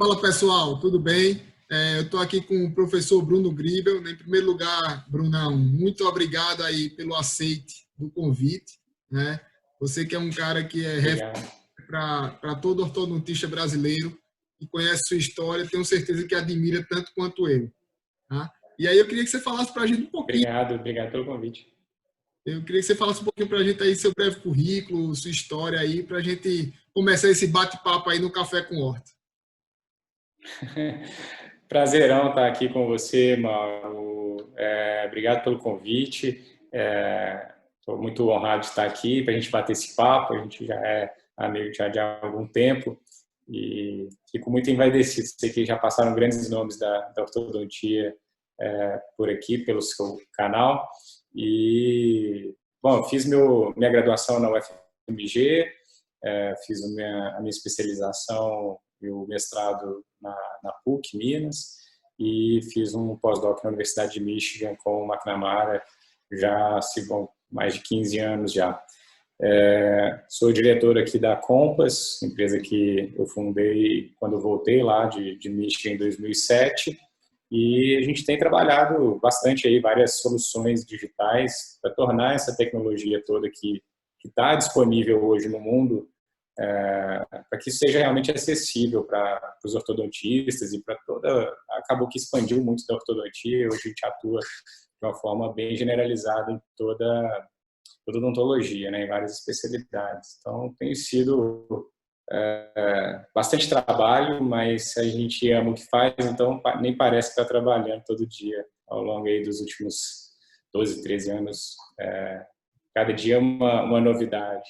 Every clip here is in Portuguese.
Fala pessoal, tudo bem? Eu estou aqui com o professor Bruno Gribel. Em primeiro lugar, Brunão, muito obrigado aí pelo aceite do convite, né? Você que é um cara que é referência Obrigado. para todo ortodontista brasileiro e conhece sua história, tenho certeza que admira tanto quanto eu, tá? E aí eu queria que você falasse para a gente um pouquinho. Obrigado pelo convite. Eu queria que você falasse um pouquinho para a gente aí seu breve currículo, sua história aí, para a gente começar esse bate-papo aí no Café com Horta. Prazerão estar aqui com você, Mauro. Obrigado pelo convite. Estou muito honrado de estar aqui para a gente bater esse papo. A gente já é amigo já de algum tempo e fico muito envaidecido. Sei que já passaram grandes nomes da ortodontia por aqui, pelo seu canal. E, bom, fiz minha graduação na UFMG, fiz a minha especialização e o mestrado na PUC, Minas, e fiz um pós-doc na Universidade de Michigan com o McNamara, já se vão mais de 15 anos já. Sou diretor aqui da Compass, empresa que eu fundei quando eu voltei lá de Michigan em 2007, e a gente tem trabalhado bastante aí várias soluções digitais para tornar essa tecnologia toda que está disponível hoje no mundo, para que isso seja realmente acessível para os ortodontistas e para toda... Acabou que expandiu muito da ortodontia, hoje a gente atua de uma forma bem generalizada em toda odontologia, né, em várias especialidades. Então, tem sido bastante trabalho, mas a gente ama o que faz, então nem parece que está trabalhando todo dia ao longo aí dos últimos 12, 13 anos. Cada dia é uma novidade.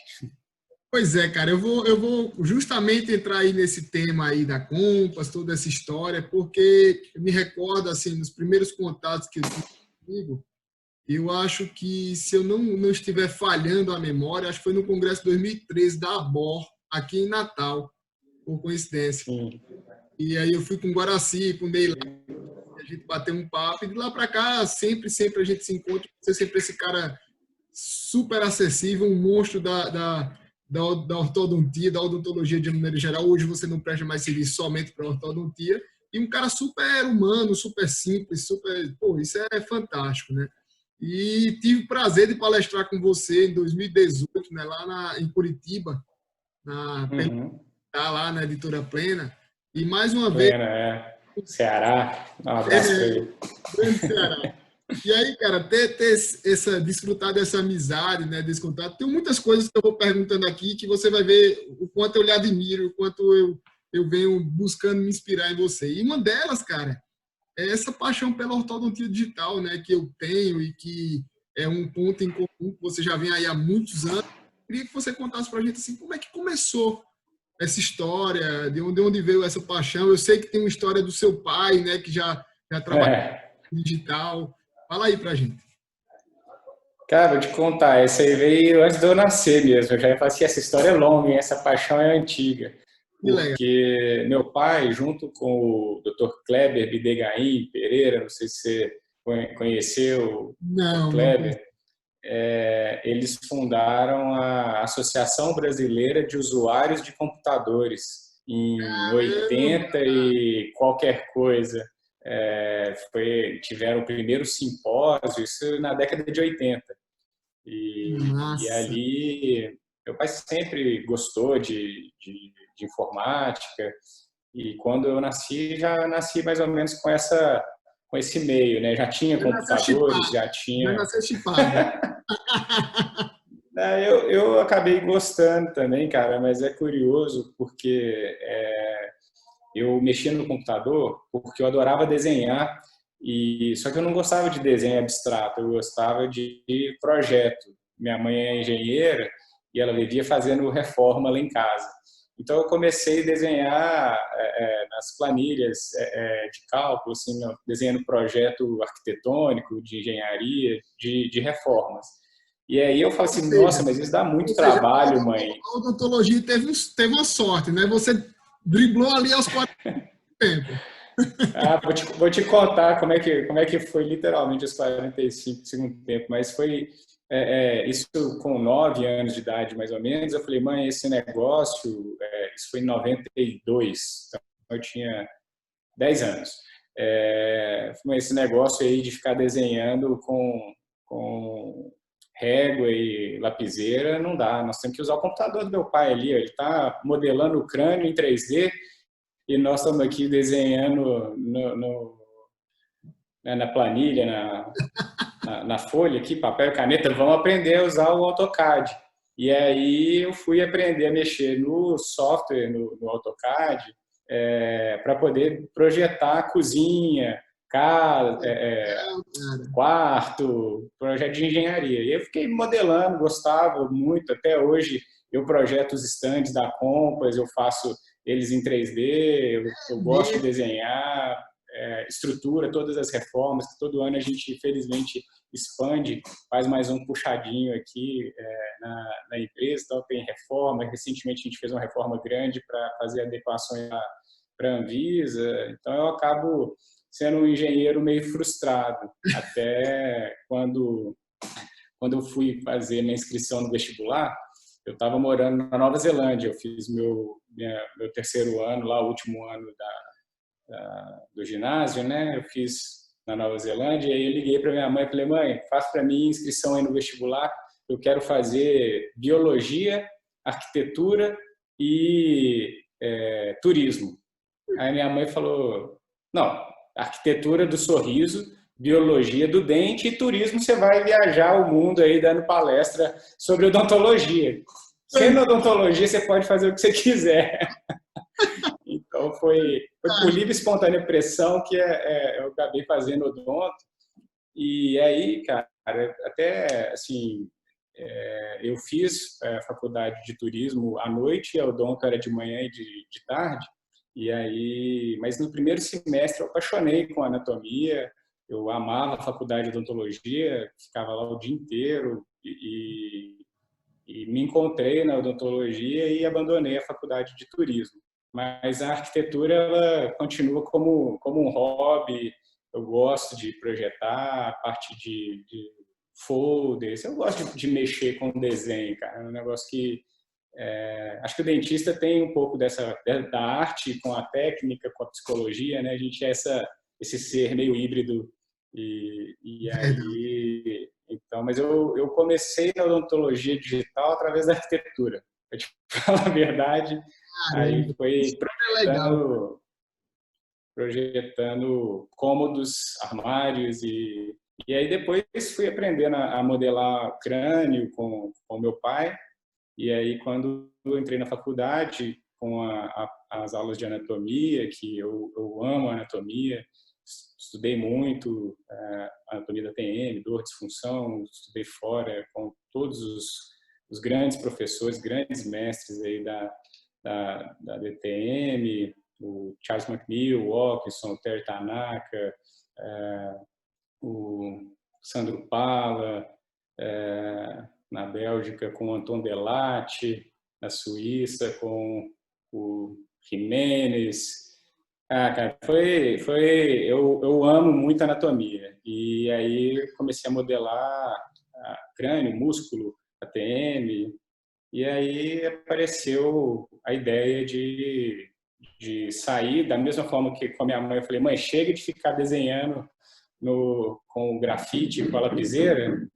Pois é, cara, eu vou justamente entrar aí nesse tema aí da Compass, toda essa história, porque me recordo, assim, nos primeiros contatos que eu tive comigo, eu acho que, se eu não estiver falhando a memória, acho que foi no Congresso 2013 da ABOR, aqui em Natal, por coincidência. Sim. E aí eu fui com o Guaraci, com o Ney, a gente bateu um papo, e de lá para cá, sempre a gente se encontra, você é sempre esse cara super acessível, um monstro da ortodontia, da odontologia de maneira geral. Hoje você não presta mais serviço somente para ortodontia, e um cara super humano, super simples, super... Pô, isso é fantástico, né? E tive o prazer de palestrar com você em 2018, né, em Curitiba, Uhum. lá na Editora Plena, e mais uma vez, Plena, Ceará. Um abraço para ele. grande Ceará. E aí, cara, desfrutar dessa amizade, né, desse contato. Tem muitas coisas que eu vou perguntando aqui que você vai ver o quanto eu lhe admiro, o quanto eu venho buscando me inspirar em você. E uma delas, cara, é essa paixão pela ortodontia digital, né, que eu tenho e que é um ponto em comum que você já vem aí há muitos anos. Eu queria que você contasse para a gente assim, como é que começou essa história, de onde veio essa paixão. Eu sei que tem uma história do seu pai, né, que já trabalha em digital. Fala aí pra gente. Cara, vou te contar, essa aí veio antes de eu nascer mesmo. Eu já ia falar assim, essa história é longa, hein? Essa paixão é antiga. Que legal. Porque meu pai, junto com o Dr. Kleber Bidegain Pereira, não sei se você conheceu o Não conheço. Kleber, eles fundaram a Associação Brasileira de Usuários de Computadores em Caramba, 80 e qualquer coisa. Tiveram o primeiro simpósio, isso na década de 80. E massa. ali, meu pai sempre gostou de informática, e quando eu nasci, já nasci mais ou menos com esse meio, né? Já tinha Já nasceu computadores, chipado. já Já tinha... nasceu chipado. Eu acabei gostando também, cara, mas é curioso porque eu mexia no computador porque eu adorava desenhar, só que eu não gostava de desenho abstrato, eu gostava de projeto. Minha mãe é engenheira e ela vivia fazendo reforma lá em casa. Então eu comecei a desenhar nas planilhas de cálculo, assim, desenhando projeto arquitetônico, de engenharia, de reformas. E aí eu falo Ou assim, seja, nossa, mas isso dá muito ou seja, trabalho, mãe. a odontologia teve uma sorte, né? Você driblou ali aos 40 tempo. Vou te contar como é que foi literalmente os 45 do segundo tempo, mas foi isso com 9 anos de idade, mais ou menos. Eu falei, mãe, esse negócio, isso foi em 92, eu tinha 10 anos. Esse negócio aí de ficar desenhando com régua e lapiseira não dá. Nós temos que usar o computador do meu pai ali. Ele está modelando o crânio em 3D e nós estamos aqui desenhando na planilha, na folha aqui, papel e caneta. Vamos aprender a usar o AutoCAD. E aí eu fui aprender a mexer no software, no AutoCAD, para poder projetar a cozinha, casa, quarto, projeto de engenharia. E eu fiquei modelando, gostava muito. Até hoje eu projeto os estandes da Compass, eu faço eles em 3D, eu gosto de desenhar, estrutura, todas as reformas, que todo ano a gente, felizmente, expande, faz mais um puxadinho aqui na empresa, então tem reforma. Recentemente a gente fez uma reforma grande para fazer adequações para a Anvisa, então eu acabo sendo um engenheiro meio frustrado, até quando eu fui fazer minha inscrição no vestibular, eu estava morando na Nova Zelândia, eu fiz meu terceiro ano lá, o último ano do ginásio, né? Eu fiz na Nova Zelândia, e aí eu liguei para minha mãe e falei: mãe, faz para mim inscrição aí no vestibular, eu quero fazer biologia, arquitetura e turismo. Aí minha mãe falou: não, arquitetura do sorriso, biologia do dente e turismo, você vai viajar o mundo aí dando palestra sobre odontologia. Sendo odontologia, você pode fazer o que você quiser. Então, foi por livre e espontânea pressão que eu acabei fazendo odonto. E aí, cara, até assim, eu fiz faculdade de turismo à noite, a odonto era de manhã e de tarde. E aí, mas no primeiro semestre eu apaixonei com anatomia, eu amava a faculdade de odontologia, ficava lá o dia inteiro e me encontrei na odontologia e abandonei a faculdade de turismo. Mas a arquitetura, ela continua como um hobby. Eu gosto de projetar, a parte de folders, eu gosto de mexer com desenho, cara. É um negócio que acho que o dentista tem um pouco da arte com a técnica, com a psicologia, né? A gente é esse ser meio híbrido. E aí, então, mas eu comecei na odontologia digital através da arquitetura. Eu te falo a verdade. Aí foi projetando cômodos, armários e aí depois fui aprendendo a modelar crânio com o meu pai. E aí quando eu entrei na faculdade com as aulas de anatomia, que eu amo anatomia, estudei muito anatomia da TM, dor, disfunção, estudei fora com todos os grandes professores, grandes mestres aí da DTM, o Charles McNeil, o Watkinson, o Terry Tanaka, o Sandro Pala, na Bélgica com o Anton Delatti, na Suíça com o Jiménez. Cara, eu amo muito anatomia. E aí comecei a modelar crânio, músculo, ATM. E aí apareceu a ideia de sair, da mesma forma que com a minha mãe, eu falei: mãe, chega de ficar desenhando com o grafite, com a lapiseira,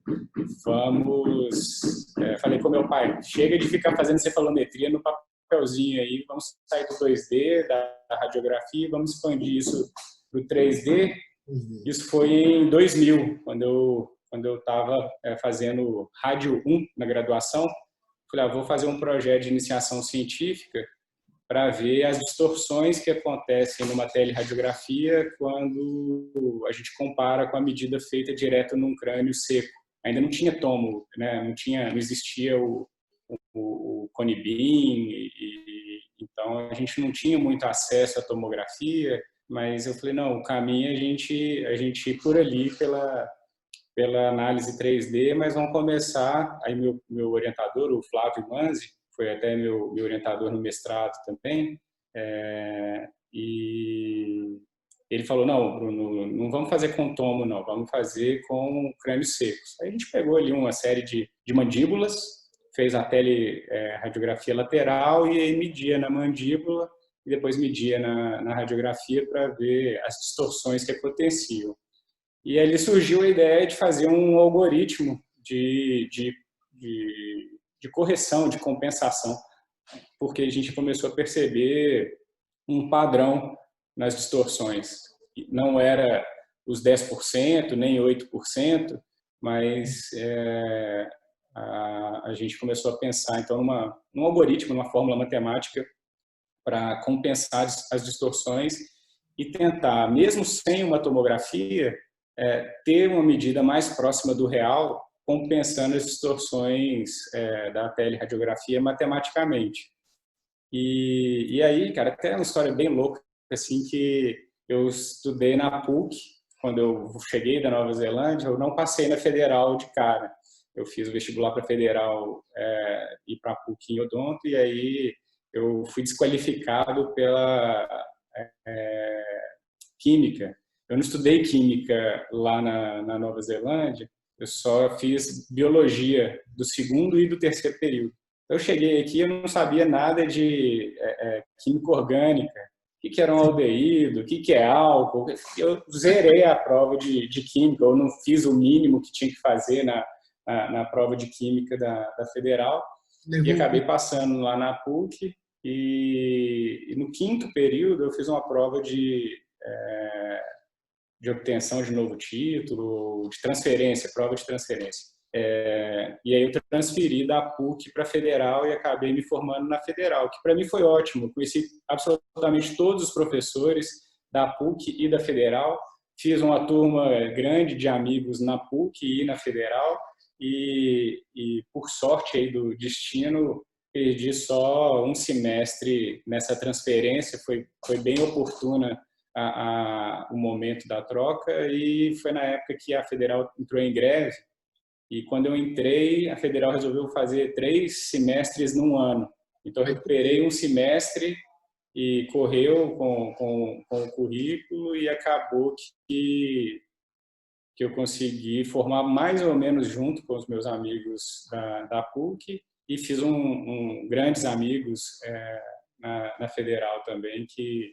falei com meu pai, chega de ficar fazendo cefalometria no papelzinho aí, vamos sair do 2D, da radiografia, vamos expandir isso para o 3D. Isso foi em 2000, quando eu estava fazendo Rádio 1 na graduação. Falei: vou fazer um projeto de iniciação científica para ver as distorções que acontecem numa teleradiografia quando a gente compara com a medida feita direto num crânio seco. Ainda não tinha tomo, né? Não existia o Cone-Beam, então a gente não tinha muito acesso à tomografia, mas eu falei: não, o caminho é a gente ir por ali pela análise 3D, mas vamos começar. Aí meu orientador, o Flávio Manzi, foi até meu orientador no mestrado também, e ele falou: não, Bruno, não vamos fazer com tomo, não, vamos fazer com crânios secos. Aí a gente pegou ali uma série de mandíbulas, fez a teleradiografia lateral e aí media na mandíbula e depois media na radiografia para ver as distorções que aconteciam. E ali surgiu a ideia de fazer um algoritmo de correção, de compensação, porque a gente começou a perceber um padrão nas distorções. Não era os 10%, nem 8%, mas a gente começou a pensar então num algoritmo, numa fórmula matemática para compensar as distorções e tentar, mesmo sem uma tomografia, ter uma medida mais próxima do real, compensando as distorções da teleradiografia matematicamente. E aí, cara, até uma história bem louca, assim, que eu estudei na PUC, quando eu cheguei da Nova Zelândia, eu não passei na Federal de cara. Eu fiz o vestibular para Federal e para a PUC em odonto, e aí eu fui desqualificado pela química. Eu não estudei química lá na Nova Zelândia, eu só fiz biologia do segundo e do terceiro período. Eu cheguei aqui, eu não sabia nada de química orgânica, o que era um aldeído, o que é álcool. Eu zerei a prova de química, eu não fiz o mínimo que tinha que fazer na prova de química da Federal, e acabei passando lá na PUC, e no quinto período eu fiz uma prova de obtenção de novo título, de transferência, prova de transferência. E aí eu transferi da PUC para a Federal e acabei me formando na Federal, que para mim foi ótimo. Eu conheci absolutamente todos os professores da PUC e da Federal, fiz uma turma grande de amigos na PUC e na Federal, e por sorte aí do destino, perdi só um semestre nessa transferência, foi bem oportuna o momento da troca, e foi na época que a Federal entrou em greve. E quando eu entrei, a Federal resolveu fazer 3 semestres num ano. Então, eu recuperei um semestre e correu com o currículo, e acabou que eu consegui formar mais ou menos junto com os meus amigos da PUC, e fiz grandes amigos na Federal também, que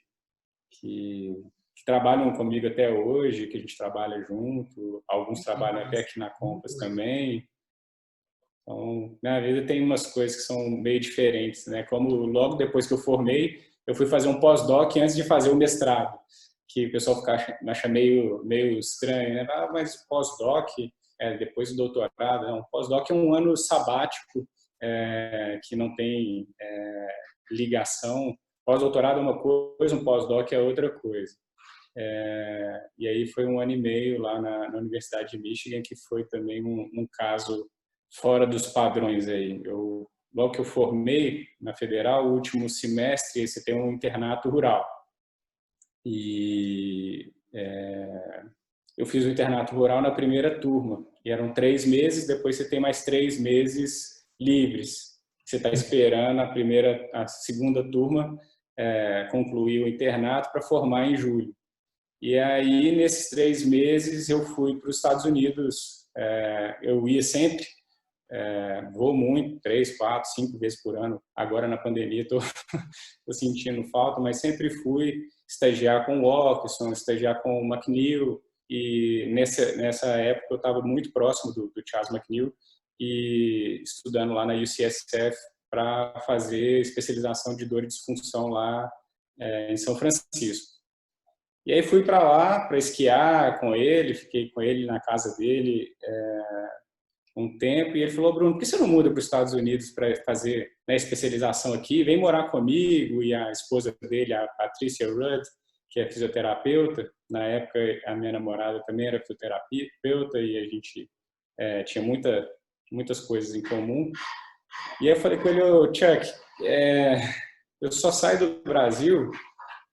trabalham comigo até hoje, que a gente trabalha junto, alguns trabalham até aqui na Compass também. Então, na vida tem umas coisas que são meio diferentes, né? Como logo depois que eu formei, eu fui fazer um pós-doc antes de fazer o mestrado, que o pessoal acha meio estranho, né? Mas pós-doc, depois do doutorado, um pós-doc é um ano sabático, que não tem ligação. Pós-doutorado é uma coisa, um pós-doc é outra coisa. E aí foi 1 ano e meio lá na Universidade de Michigan, que foi também um caso fora dos padrões aí. Logo que eu formei na Federal, o último semestre, você tem um internato rural. E eu fiz o internato rural na primeira turma, e eram 3 meses, depois você tem mais 3 meses livres. Você está esperando a segunda turma concluir o internato para formar em julho. E aí, nesses 3 meses, eu fui para os Estados Unidos. Eu ia sempre, vou muito, 3, 4, 5 vezes por ano. Agora, na pandemia, estou sentindo falta, mas sempre fui estagiar com o Walkerson, estagiar com o McNeil. E nessa época, eu estava muito próximo do Charles McNeil, e estudando lá na UCSF para fazer especialização de dor e disfunção lá em São Francisco. E aí fui para lá para esquiar com ele, fiquei com ele na casa dele um tempo, e ele falou: Bruno, por que você não muda para os Estados Unidos para fazer especialização aqui? Vem morar comigo. E a esposa dele, a Patricia Rudd, que é fisioterapeuta, na época a minha namorada também era fisioterapeuta, e a gente tinha muitas coisas em comum. E aí eu falei com ele: Chuck, eu só saio do Brasil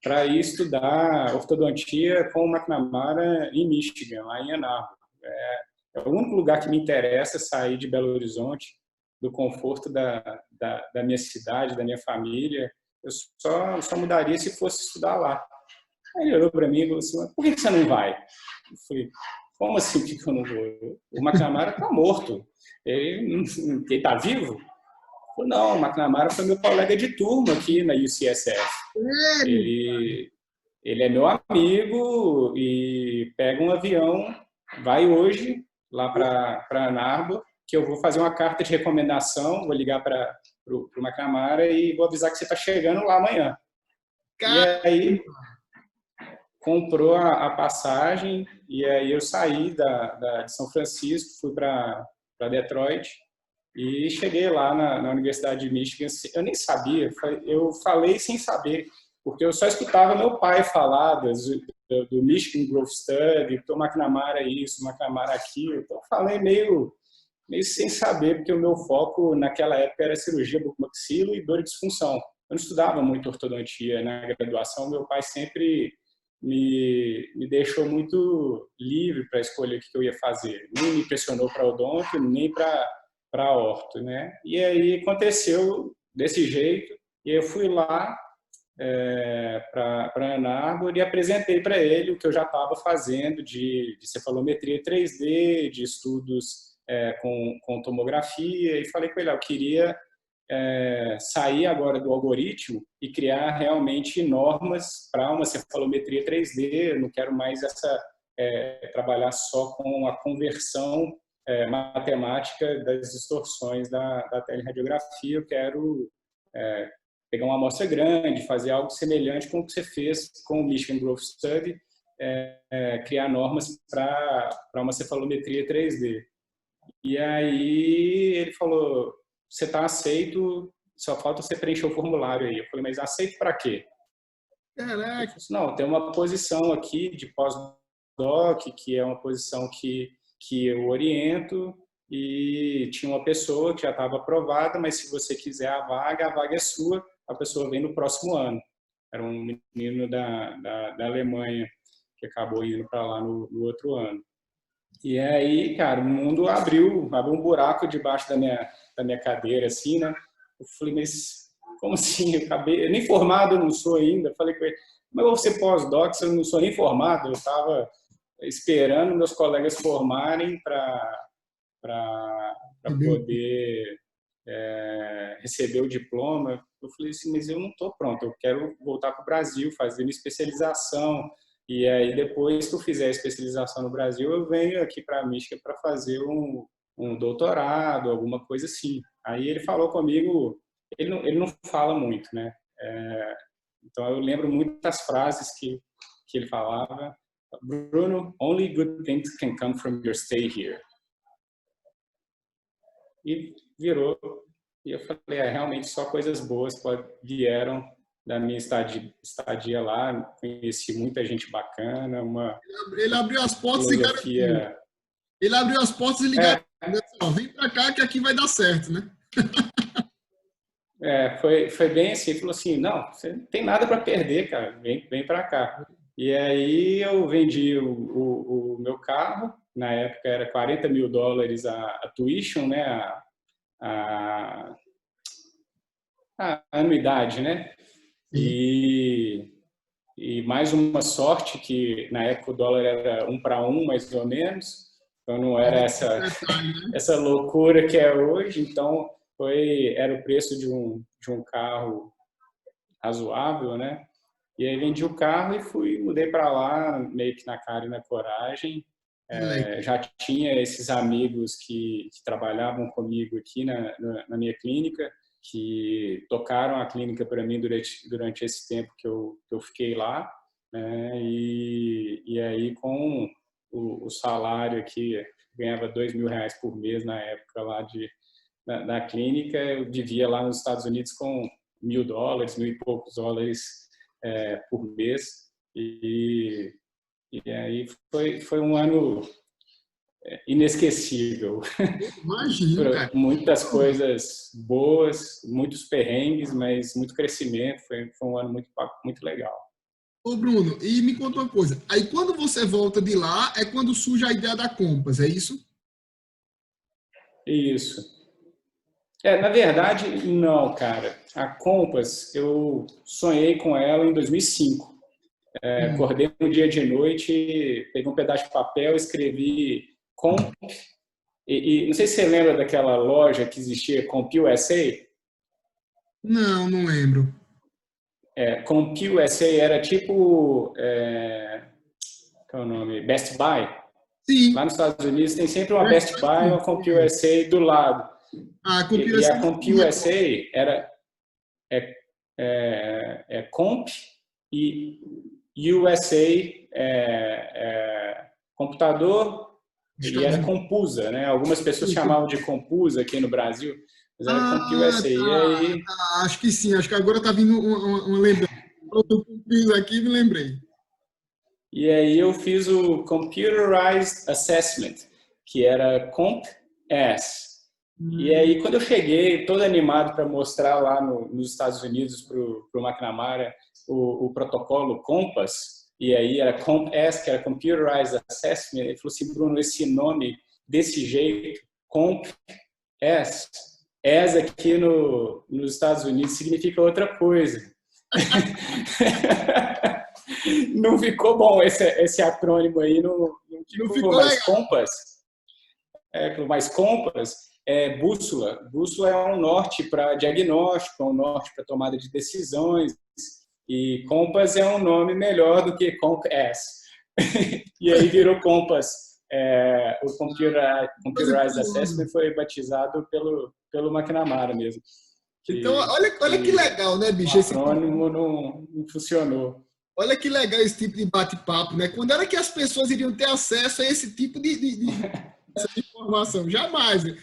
para ir estudar ortodontia com o McNamara em Michigan, lá em Ann Arbor. É o único lugar que me interessa sair de Belo Horizonte, do conforto da minha cidade, da minha família. Eu só mudaria se fosse estudar lá. Aí ele olhou para mim e falou assim: por que você não vai? Eu falei: como assim que eu não vou? O McNamara está morto. Ele está vivo? Não, o McNamara foi meu colega de turma aqui na UCSF. Sério? Ele é meu amigo e pega um avião, vai hoje lá para Ann Arbor, que eu vou fazer uma carta de recomendação, vou ligar para o McNamara e vou avisar que você está chegando lá amanhã. E Cara, aí comprou a passagem e aí eu saí de São Francisco, fui para Detroit e cheguei lá na Universidade de Michigan. Eu nem sabia, eu falei sem saber, porque eu só escutava meu pai falar do Michigan Growth Study, do McNamara isso, McNamara aquilo. Então eu falei meio sem saber, porque o meu foco naquela época era cirurgia bucomaxilo e dor e disfunção. Eu não estudava muito ortodontia na graduação, meu pai sempre me deixou muito livre para escolher o que eu ia fazer. Nem me pressionou para odonto, nem para orto, né? E aí aconteceu desse jeito, e eu fui lá para Ann Arbor e apresentei para ele o que eu já estava fazendo de cefalometria 3D, de estudos com tomografia, e falei com ele, eu queria sair agora do algoritmo e criar realmente normas para uma cefalometria 3D, eu não quero mais trabalhar só com a conversão matemática das distorções da teleradiografia, eu quero pegar uma amostra grande, fazer algo semelhante com o que você fez com o Michigan Growth Study, criar normas para uma cefalometria 3D. E aí ele falou, você está aceito, só falta você preencher o formulário aí. Eu falei, mas aceito para quê? caraca. Ele falou assim, não, tem uma posição aqui de pós-doc, que é uma posição que eu oriento, e tinha uma pessoa que já estava aprovada, mas se você quiser a vaga é sua, a pessoa vem no próximo ano. Era um menino da Alemanha que acabou indo para lá no outro ano. E aí, cara, o mundo abriu um buraco debaixo da minha cadeira, assim, né? Eu falei, mas como assim? Eu nem formado eu não sou ainda. Eu falei com ele, mas eu vou ser pós-doc, eu não sou nem formado. Eu estava esperando meus colegas formarem para poder receber o diploma. Eu falei assim, mas eu não estou pronto, eu quero voltar para o Brasil, fazer minha especialização. E aí, depois que eu fizer a especialização no Brasil, eu venho aqui para a Michigan para fazer um doutorado, alguma coisa assim. Aí ele falou comigo, ele não fala muito, né? Então, eu lembro muitas frases que ele falava. Bruno, only good things can come from your stay here. E virou. E eu falei, realmente só coisas boas vieram da minha estadia lá. Conheci muita gente bacana, uma Ele abriu as portas filosofia... e garantiu. Ele abriu as portas e ligou. Vem para cá que aqui vai dar certo, né? Foi bem assim. Ele falou assim, não, você não tem nada para perder, cara. Vem para cá. E aí eu vendi o meu carro. Na época era $40 mil a tuition, né? A anuidade, né? E mais uma sorte que na época o dólar era 1 para 1, mais ou menos. Então não era essa loucura que é hoje. Então era o preço de um carro razoável, né? E aí vendi o carro e mudei para lá meio que na cara e na coragem. Já tinha esses amigos que trabalhavam comigo aqui na minha clínica, que tocaram a clínica para mim durante esse tempo que eu fiquei lá, né? E aí com o salário aqui, ganhava R$2 mil por mês na época lá da clínica, eu vivia lá nos Estados Unidos com $1.000, 1.000 e poucos dólares por mês. E aí foi um ano inesquecível. Imagino, cara. Muitas coisas boas, muitos perrengues, mas muito crescimento. Foi um ano muito legal. Ô, Bruno, e me conta uma coisa. Aí, quando você volta de lá, é quando surge a ideia da Compass, é isso? Isso. Na verdade, não, cara. A Compass, eu sonhei com ela em 2005. Acordei um dia de noite, peguei um pedaço de papel, escrevi Comp. E não sei se você lembra daquela loja que existia, Comp USA. Não, não lembro. CompUSA era tipo, qual é o nome? Best Buy. Lá Sim. nos Estados Unidos tem sempre uma Best Buy e uma CompUSA do lado. Ah, E CompUSA a me CompUSA recordo. era Comp e USA computador e Estados era Unidos. Compusa, né? Algumas pessoas Sim, sim. chamavam de Compusa aqui no Brasil, mas era Ah, CompUSA. E tá, aí, tá. Acho que sim. Acho que agora tá vindo uma lembrança. Eu tô com o aqui e me lembrei. eu fiz o Computerized Assessment, que era Comp-S. E Hum, aí, quando eu cheguei, todo animado para mostrar lá nos Estados Unidos para o McNamara o protocolo COMPASS, e aí era COMP-S, que era Computerized Assessment, ele falou assim, Bruno, esse nome desse jeito, COMP-S, S aqui nos Estados Unidos significa outra coisa. Não ficou bom esse acrônimo aí, não não ficou ficou mais legal. COMPASS. Mais compras, bússola. Bússola é um norte para diagnóstico, é um norte para tomada de decisões. E Compass é um nome melhor do que Compass. E aí virou Compass. O Coisa Computerized curiosa. Assessment foi batizado pelo McNamara mesmo, Então, que, olha que que legal, né, o bicho? Esse tipo, acrônimo não funcionou. olha que legal esse tipo de bate-papo, né? Quando era que as pessoas iriam ter acesso a esse tipo de informação? Jamais. Né?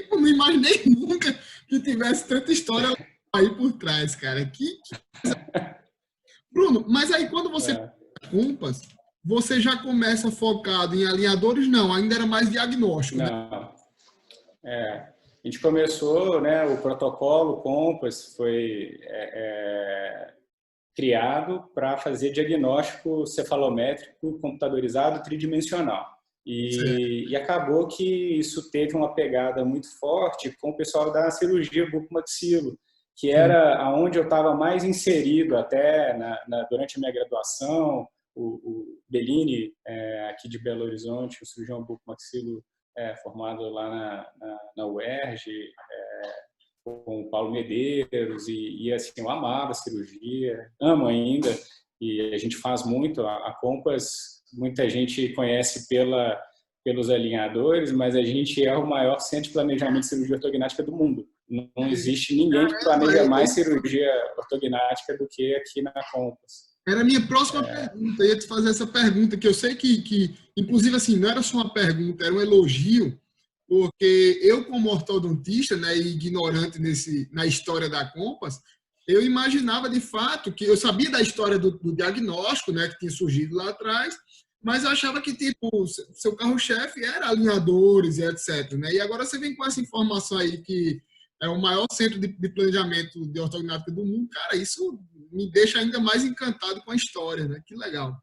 Eu não imaginei nunca que tivesse tanta história aí por trás, cara. Bruno, mas aí quando você faz Compass, você já começa focado em alinhadores? Não, ainda era mais diagnóstico, né? Não. A gente começou, né, o protocolo Compass foi criado para fazer diagnóstico cefalométrico computadorizado tridimensional. Certo. E acabou que isso teve uma pegada muito forte com o pessoal da cirurgia bucomaxilo, que Sim. era aonde eu estava mais inserido até durante a minha graduação. O Bellini, aqui de Belo Horizonte, o cirurgião bucomaxilo formado lá na UERJ, com o Paulo Medeiros e assim, eu amava a cirurgia, amo ainda, e a gente faz muito. A Compass, muita gente conhece pelos alinhadores, mas a gente é o maior centro de planejamento de cirurgia ortognática do mundo. Não existe ninguém que Caramba, planeja mais cirurgia ortognática do que aqui na Compass. era a minha próxima pergunta. Eu ia te fazer essa pergunta, que eu sei inclusive, assim, não era só uma pergunta, era um elogio, porque eu, como ortodontista, né, e ignorante na história da Compass, eu imaginava de fato que eu sabia da história do diagnóstico, né, que tinha surgido lá atrás, mas eu achava que tipo seu carro-chefe era alinhadores e etc. Né? E agora você vem com essa informação aí que é o maior centro de planejamento de ortognática do mundo, cara, isso me deixa ainda mais encantado com a história, né? Que legal.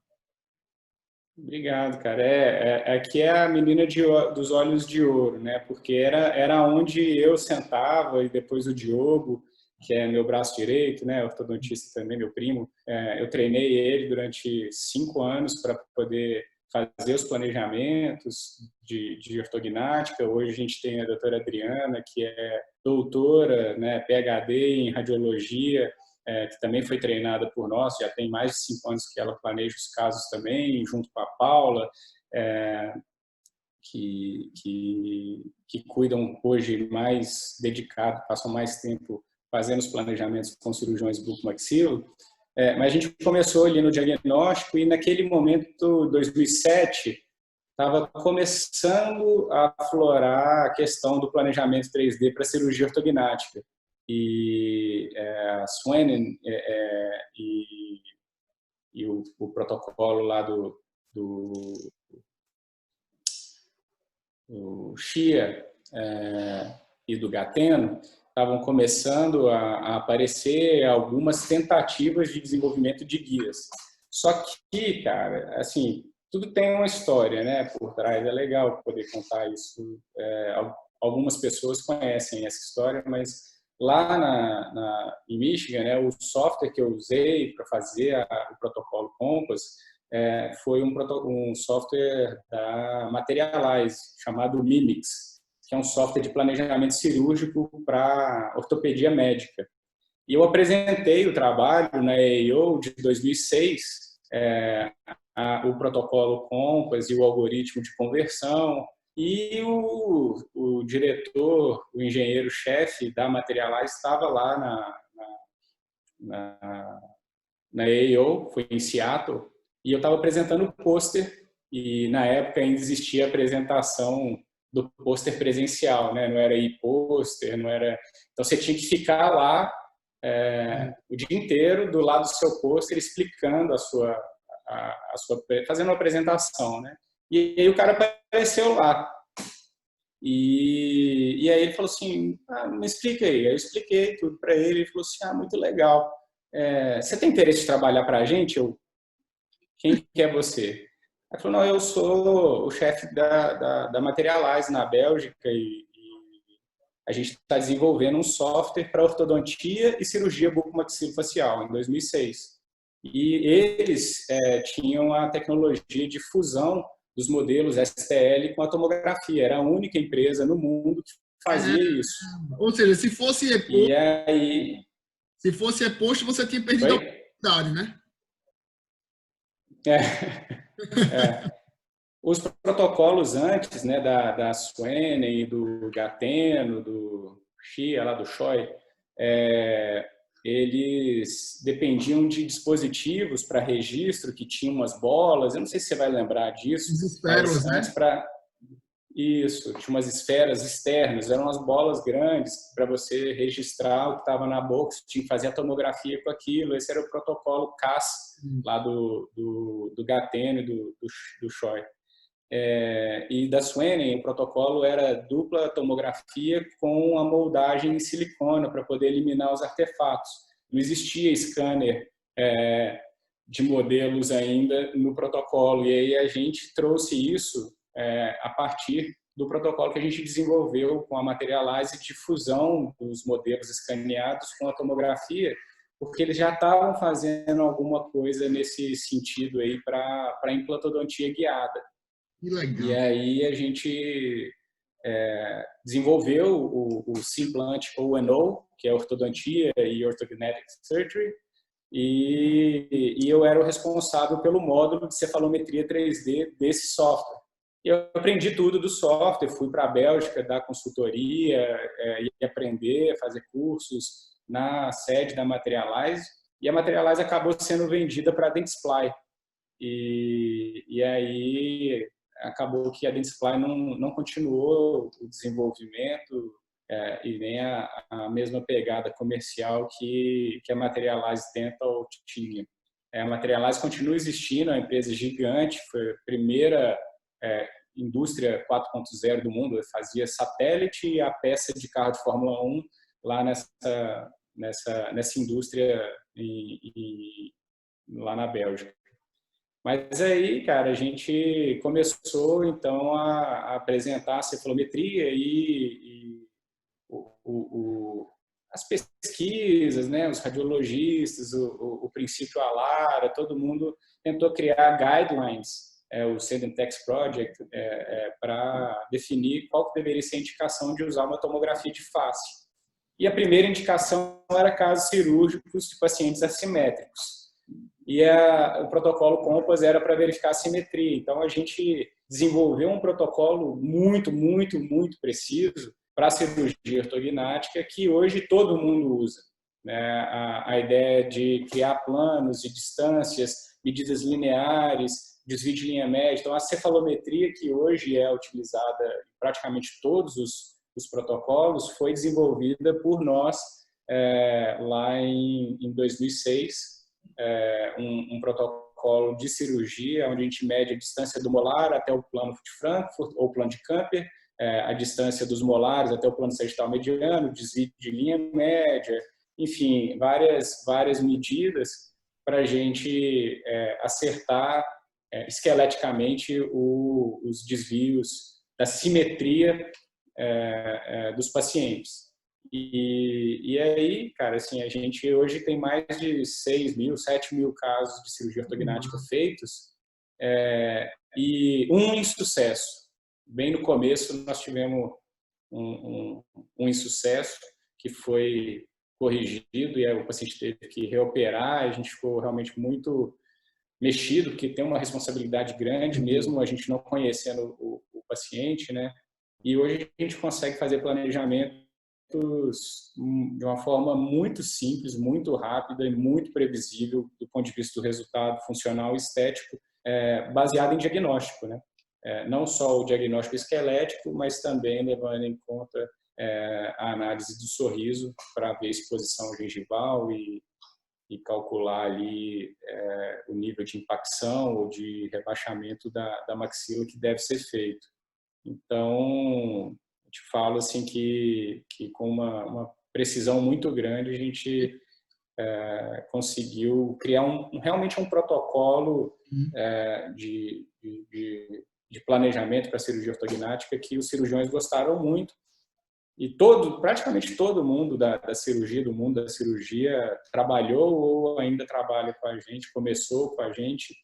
Obrigado, cara. Aqui é a menina dos olhos de ouro, né? Porque era onde eu sentava e depois o Diogo, que é meu braço direito, né? Ortodontista também, meu primo. Eu treinei ele durante 5 anos para poder fazer os planejamentos de ortognática. Hoje a gente tem a doutora Adriana, que é doutora, né? PhD em radiologia, que também foi treinada por nós, já tem mais de 5 anos que ela planeja os casos também, junto com a Paula, é, que cuidam hoje mais dedicado, passam mais tempo fazendo os planejamentos com cirurgiões bucomaxilo. Mas a gente começou ali no diagnóstico e naquele momento, 2007, estava começando a aflorar a questão do planejamento 3D para cirurgia ortognática. E a Swanen e o protocolo lá do, do Xia e do Gateno estavam começando a aparecer algumas tentativas de desenvolvimento de guias. Só que, cara, assim, tudo tem uma história, né, por trás. É legal poder contar isso. Algumas pessoas conhecem essa história, mas lá em Michigan, né, o software que eu usei para fazer o protocolo Compass foi um software da Materialize, chamado Mimix, que é um software de planejamento cirúrgico para ortopedia médica. E eu apresentei o trabalho na AAO de 2006, o protocolo Compass e o algoritmo de conversão, e o diretor, o engenheiro-chefe da Materialize estava lá na AAO, foi em Seattle, e eu estava apresentando o pôster, e na época ainda existia a apresentação do pôster presencial, né? Não era e-pôster, não era... Então você tinha que ficar lá o dia inteiro do lado do seu pôster explicando fazendo uma apresentação, né? E aí o cara apareceu lá. E aí ele falou assim, me explica aí. Aí eu expliquei tudo para ele, ele falou assim, muito legal. Você tem interesse de trabalhar para a gente? Quem que é você? Ele falou, não, eu sou o chefe da Materialize na Bélgica e a gente está desenvolvendo um software para ortodontia e cirurgia bucomaxilofacial em 2006. E eles tinham a tecnologia de fusão dos modelos STL com a tomografia. Era a única empresa no mundo que fazia isso. Ou seja, se fosse EPOST, você tinha perdido a oportunidade, né? Os protocolos antes, né, da Swaney, do Gateno, do Xia, lá do Choi, eles dependiam de dispositivos para registro que tinham umas bolas. Eu não sei se você vai lembrar disso. As esferas, né? Isso, tinha umas esferas externas, eram umas bolas grandes para você registrar o que estava na boca, você tinha que fazer a tomografia com aquilo. Esse era o protocolo CAS, lá do Gateno e do Choi. E da Swaney, o protocolo era dupla tomografia com a moldagem em silicona para poder eliminar os artefatos. Não existia scanner de modelos ainda no protocolo, e aí a gente trouxe isso a partir do protocolo que a gente desenvolveu com a Materialize de fusão dos modelos escaneados com a tomografia, porque eles já estavam fazendo alguma coisa nesse sentido aí para implantodontia guiada. Que legal. E aí a gente desenvolveu o Simplant O&O, que é ortodontia e orthognathic surgery, e eu era o responsável pelo módulo de cefalometria 3D desse software. E eu aprendi tudo do software, fui para a Bélgica dar consultoria e aprender, fazer cursos na sede da Materialize, e a Materialize acabou sendo vendida para a Dentsply. E aí acabou que a Dentsply não continuou o desenvolvimento e nem a mesma pegada comercial que a Materialize tenta ou tinha. A Materialize continua existindo, é uma empresa gigante, foi a primeira indústria 4.0 do mundo, fazia satélite e a peça de carro de Fórmula 1 lá nessa indústria lá na Bélgica. Mas aí, cara, a gente começou, então, a apresentar a cefalometria e as pesquisas, né, os radiologistas, o princípio ALARA, todo mundo tentou criar guidelines, o Sedentex Project, para definir qual que deveria ser a indicação de usar uma tomografia de face. E a primeira indicação era casos cirúrgicos de pacientes assimétricos. E o protocolo Compass era para verificar a simetria. Então, a gente desenvolveu um protocolo muito, muito, muito preciso para a cirurgia ortognática que hoje todo mundo usa. A ideia de criar planos de distâncias, medidas lineares, desvio de linha média. Então, a cefalometria que hoje é utilizada em praticamente todos os protocolos foi desenvolvida por nós lá em 2006. Um protocolo de cirurgia onde a gente mede a distância do molar até o plano de Frankfurt ou plano de Camper, a distância dos molares até o plano sagital mediano, desvio de linha média, enfim, várias medidas para a gente acertar esqueleticamente os desvios da simetria dos pacientes. E aí, cara, assim, a gente hoje tem mais de 6.000, 7.000 casos de cirurgia ortognática feitos e um insucesso. Bem no começo nós tivemos um insucesso que foi corrigido e aí o paciente teve que reoperar. A gente ficou realmente muito mexido, porque tem uma responsabilidade grande, mesmo a gente não conhecendo o paciente, né? E hoje a gente consegue fazer planejamentos de uma forma muito simples, muito rápida e muito previsível do ponto de vista do resultado funcional e estético, baseado em diagnóstico, né? Não só o diagnóstico esquelético, mas também levando em conta a análise do sorriso para ver exposição gengival e calcular ali o nível de impacção ou de rebaixamento da maxila que deve ser feito. Então, eu te falo assim que com uma precisão muito grande a gente conseguiu criar realmente um protocolo de planejamento para a cirurgia ortognática que os cirurgiões gostaram muito. E praticamente todo mundo do mundo da cirurgia, trabalhou ou ainda trabalha com a gente, começou com a gente.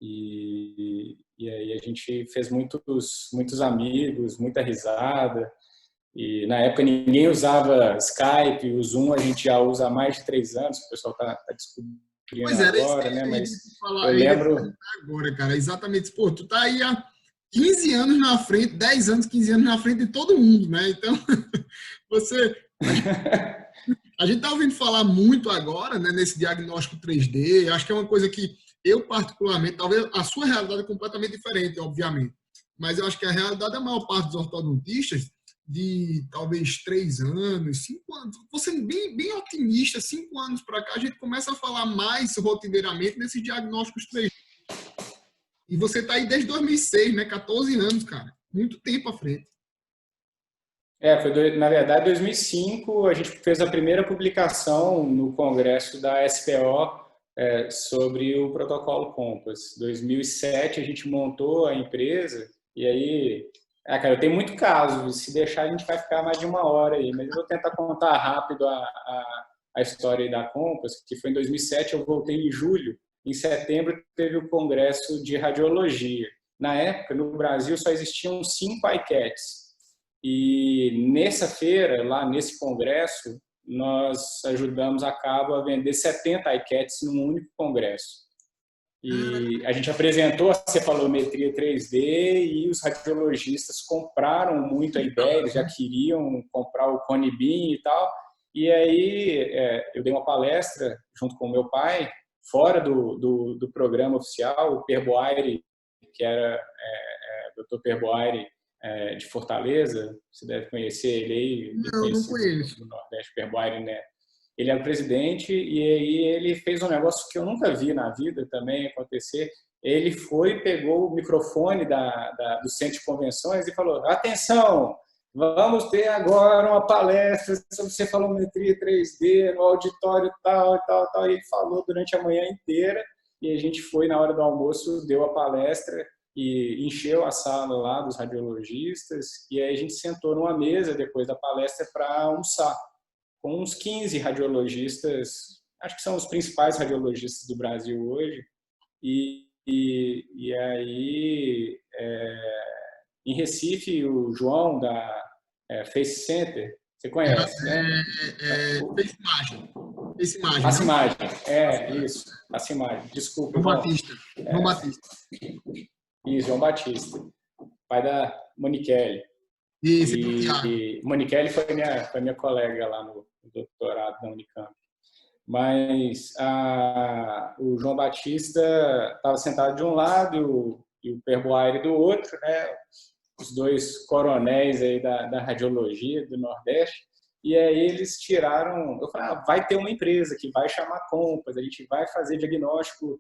E aí a gente fez muitos amigos, muita risada. E na época ninguém usava Skype, o Zoom a gente já usa há mais de 3 anos, o pessoal está descobrindo agora, né? Mas eu lembro... Agora, cara, exatamente. Pô, tu tá aí há 15 anos na frente, 10 anos, 15 anos na frente de todo mundo, né? Então, a gente tá ouvindo falar muito agora, né, nesse diagnóstico 3D. Acho que é uma coisa que eu, particularmente, talvez a sua realidade é completamente diferente, obviamente, mas eu acho que a realidade da maior parte dos ortodontistas, de talvez 3 anos, 5 anos, você bem otimista, 5 anos para cá, a gente começa a falar mais rotineiramente nesses diagnósticos 3D. E você está aí desde 2006, né? 14 anos, cara. Muito tempo à frente. Foi, na verdade, 2005, a gente fez a primeira publicação no congresso da SPO sobre o protocolo Compass. 2007, a gente montou a empresa e aí... cara, eu tenho muito caso. Se deixar, a gente vai ficar mais de 1 hora aí. Mas eu vou tentar contar rápido a história aí da Compass, que foi em 2007, eu voltei em julho. Em setembro, teve o congresso de radiologia. Na época, no Brasil, só existiam 5 iCats. E nessa feira, lá nesse congresso, nós ajudamos a Cabo a vender 70 iCats num único congresso. E a gente apresentou a cefalometria 3D e os radiologistas compraram muito a ideia, eles já queriam comprar o Cone Beam e tal. E aí eu dei uma palestra junto com o meu pai, fora do programa oficial, o Per Boaire, que era Dr. Per Boaire de Fortaleza, você deve conhecer ele aí, não conheço. No Nordeste, Per Boaire, né? Ele era o presidente e aí ele fez um negócio que eu nunca vi na vida também acontecer. Ele foi, pegou o microfone do Centro de Convenções e falou: atenção, vamos ter agora uma palestra sobre cefalometria 3D no auditório tal e tal, tal. E ele falou durante a manhã inteira e a gente foi na hora do almoço, deu a palestra e encheu a sala lá dos radiologistas e aí a gente sentou numa mesa depois da palestra para almoçar com uns 15 radiologistas, acho que são os principais radiologistas do Brasil hoje, e aí em Recife o João da Face Center, você conhece, né? Face Imagem. Face Imagem, isso, Face Imagem, desculpa. João Batista. João Batista. Isso, João Batista, pai da Moniquele. Isso, e Moniquele foi minha colega lá no doutorado da Unicamp. Mas o João Batista estava sentado de um lado e o Per Boaire do outro, né? Os 2 coronéis aí da radiologia do Nordeste. E aí eles tiraram... Eu falei, vai ter uma empresa que vai chamar Compass, a gente vai fazer diagnóstico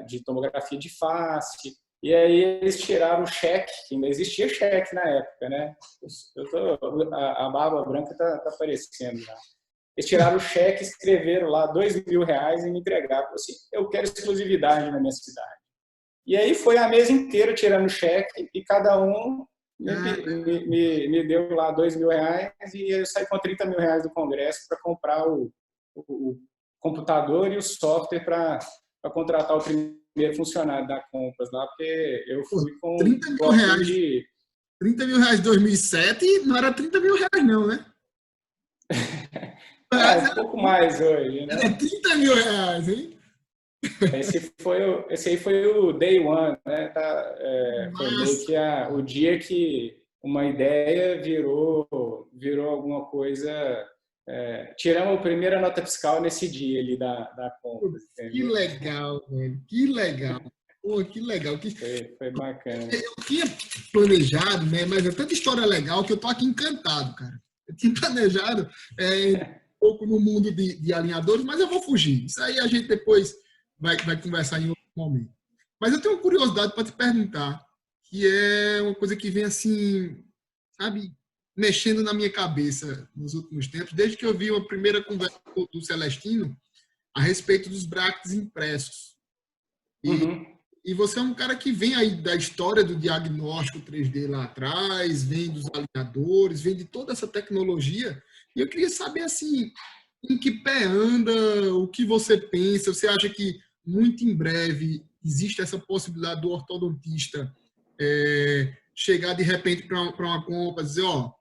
de tomografia de face. E aí eles tiraram o cheque, que ainda existia cheque na época, né? A barba branca está aparecendo já. Eles tiraram o cheque, escreveram lá R$2.000 e me entregaram. Assim, eu quero exclusividade na minha cidade. E aí foi a mesa inteira tirando o cheque e cada um me deu lá R$2.000 e eu saí com R$30.000 do congresso para comprar o computador e o software para contratar o primeiro funcionário da Compass lá, porque eu fui com R$30.000 30 mil reais em 2007 não era 30 mil reais, não, né? Um pouco mais hoje, né? Era 30 mil reais, hein? Esse aí foi o day one, né? Foi meio Massa. que o dia que uma ideia virou alguma coisa. Tiramos a primeira nota fiscal nesse dia ali da compra, Que entendeu? legal, velho. Que legal. Pô, que legal. Foi bacana. Eu tinha planejado, né? Mas é tanta história legal que eu tô aqui encantado, cara. Eu tinha planejado um pouco no mundo de alinhadores, mas eu vou fugir. Isso aí a gente depois vai conversar em outro momento. Mas eu tenho uma curiosidade para te perguntar, que é uma coisa que vem assim, sabe, mexendo na minha cabeça nos últimos tempos, desde que eu vi uma primeira conversa do Celestino a respeito dos brackets impressos. Uhum. E você é um cara que vem aí da história do diagnóstico 3D lá atrás, vem dos alinhadores, vem de toda essa tecnologia. E eu queria saber, assim, em que pé anda, o que você pensa. Você acha que muito em breve existe essa possibilidade do ortodontista chegar de repente para uma compra e dizer, ó,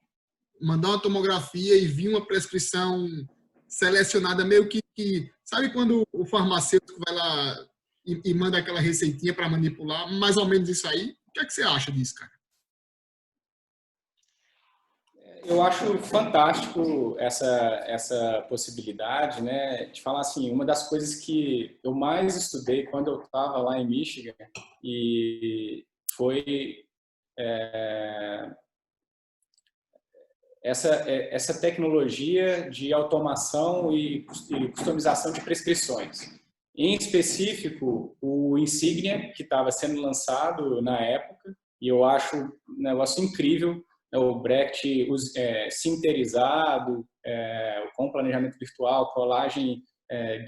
mandar uma tomografia e vir uma prescrição selecionada, meio que sabe quando o farmacêutico vai lá e manda aquela receitinha para manipular, mais ou menos isso aí? O que é que você acha disso, cara? Eu acho fantástico essa possibilidade, né? De falar assim, uma das coisas que eu mais estudei quando eu estava lá em Michigan e foi essa tecnologia de automação e customização de prescrições. Em específico, o Insignia, que estava sendo lançado na época, e eu acho um negócio incrível, o Brecht sinterizado, com planejamento virtual, colagem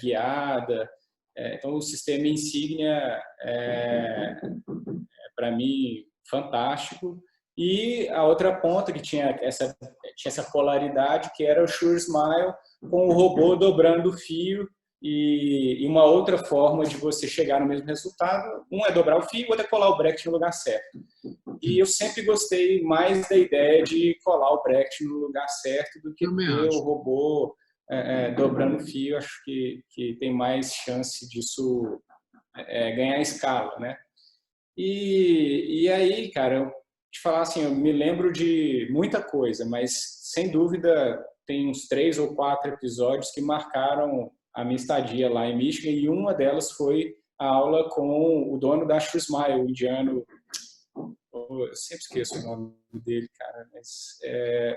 guiada. Então, o sistema Insignia para mim, fantástico. E a outra ponta que tinha essa polaridade, que era o Sure Smile, com o robô dobrando o fio e uma outra forma de você chegar no mesmo resultado. Um é dobrar o fio, o outro é colar o Brecht no lugar certo. E eu sempre gostei mais da ideia de colar o Brecht no lugar certo do que Também ter o acho. robô dobrando o fio. Acho que tem mais chance disso ganhar escala, né? E aí, cara, eu te falar assim, eu me lembro de muita coisa, mas sem dúvida tem uns 3 ou 4 episódios que marcaram a minha estadia lá em Michigan, e uma delas foi a aula com o dono da True Smile, o indiano. Eu sempre esqueço o nome dele, cara, mas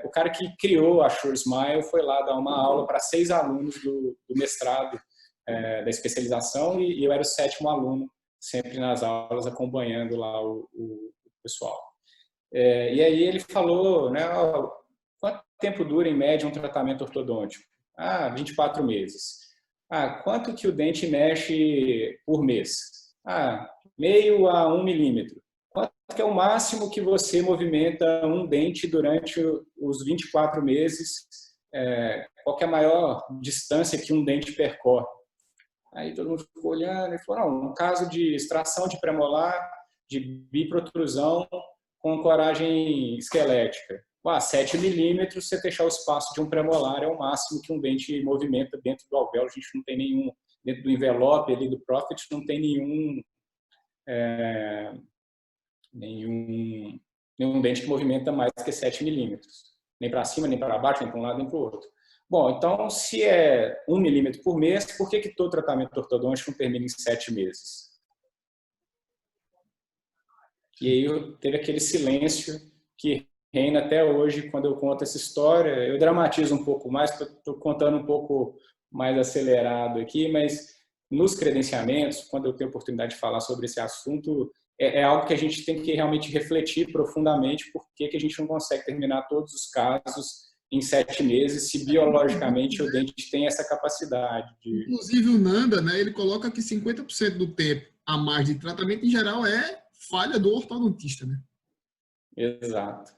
o cara que criou a Sure Smile foi lá dar uma aula para 6 alunos do mestrado, da especialização, e eu era o 7º aluno, sempre nas aulas, acompanhando lá o pessoal. E aí ele falou, né, quanto tempo dura em média um tratamento ortodôntico? 24 meses. Quanto que o dente mexe por mês? Meio a 1 milímetro. Quanto que é o máximo que você movimenta um dente durante os 24 meses? Qual que é a maior distância que um dente percorre? Aí todo mundo ficou olhando e falou, não, um caso de extração de premolar, de biprotrusão com coragem esquelética. 7 milímetros, você fechar o espaço de um premolar é o máximo que um dente movimenta dentro do alvéolo. A gente não tem nenhum, dentro do envelope ali do Profit, não tem nenhum dente que movimenta mais que 7 milímetros. Nem para cima, nem para baixo, nem para um lado, nem para o outro. Bom, então, se é 1 milímetro por mês, por que todo tratamento ortodôntico não termina em 7 meses? E aí teve aquele silêncio que reina até hoje quando eu conto essa história. Eu dramatizo um pouco mais, estou contando um pouco mais acelerado aqui, mas nos credenciamentos, quando eu tenho oportunidade de falar sobre esse assunto, é algo que a gente tem que realmente refletir profundamente, porque que a gente não consegue terminar todos os casos em 7 meses, se biologicamente o dente tem essa capacidade. Inclusive o Nanda, né, ele coloca que 50% do tempo a mais de tratamento, em geral, é falha do ortodontista, né? Exato.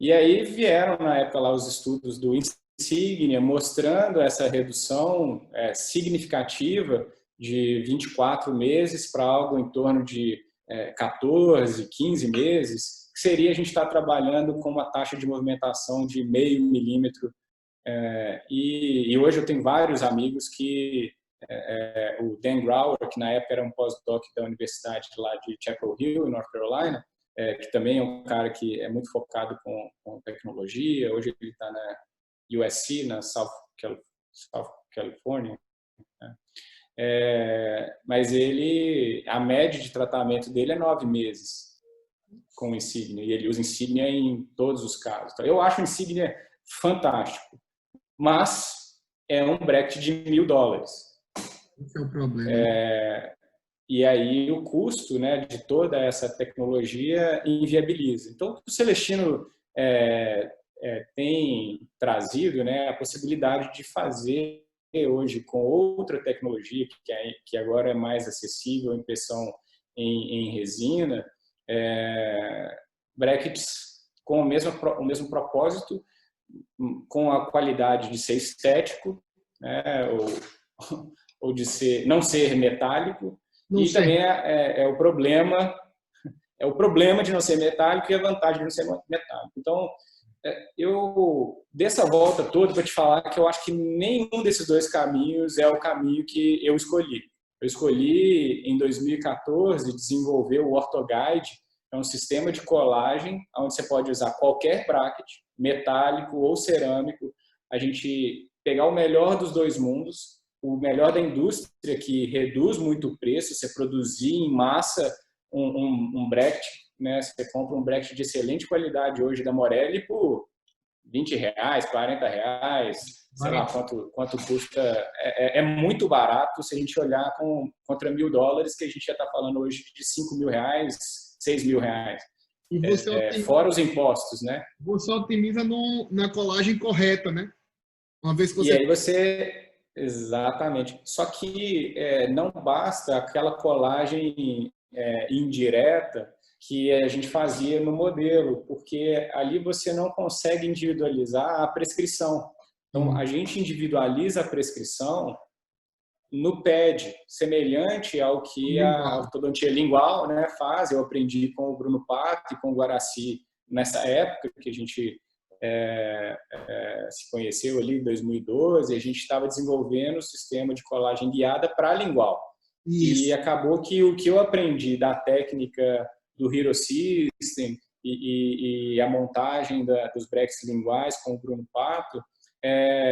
E aí vieram, na época, lá os estudos do Insignia mostrando essa redução significativa de 24 meses para algo em torno de 14, 15 meses, seria a gente estar trabalhando com uma taxa de movimentação de 0,5 milímetro. E hoje eu tenho vários amigos que o Dan Grauer, que na época era um pós-doc da universidade lá de Chapel Hill, em North Carolina, que também é um cara que é muito focado com tecnologia. Hoje ele está na USC, na South California, né? Mas a média de tratamento dele é 9 meses com Insignia, e ele usa Insignia em todos os casos. Então, eu acho o Insignia fantástico, mas é um bracket de $1.000. Esse é o problema. E aí o custo, né, de toda essa tecnologia inviabiliza. Então, o Celestino tem trazido, né, a possibilidade de fazer hoje com outra tecnologia que agora é mais acessível, impressão em resina, brackets com o mesmo propósito, com a qualidade de ser estético, né, ou de não ser metálico. E também é o problema de não ser metálico e a vantagem de não ser metálico. Então, dessa volta toda, vou te falar que eu acho que nenhum desses dois caminhos é o caminho que eu escolhi. Eu escolhi, em 2014, desenvolver o OrthoGuide, é um sistema de colagem onde você pode usar qualquer bracket, metálico ou cerâmico, a gente pegar o melhor dos dois mundos, o melhor da indústria, que reduz muito o preço, você produzir em massa um bracket, né? Você compra um bracket de excelente qualidade hoje da Morelli por R$20, R$40, sei lá quanto custa. É muito barato se a gente olhar contra $1.000, que a gente já está falando hoje de R$5.000, R$6.000. E você fora os impostos, né? Você otimiza na colagem correta, né? Uma vez que E aí você... Exatamente. Só que não basta aquela colagem indireta que a gente fazia no modelo, porque ali você não consegue individualizar a prescrição. Então, a gente individualiza a prescrição no PED, semelhante ao que a ortodontia lingual, né, faz. Eu aprendi com o Bruno Pato e com o Guaraci nessa época que a gente se conheceu ali em 2012, a gente estava desenvolvendo o sistema de colagem guiada para a lingual. Isso. E acabou que o que eu aprendi da técnica do Hero System e a montagem dos brackets linguais com o Bruno Pato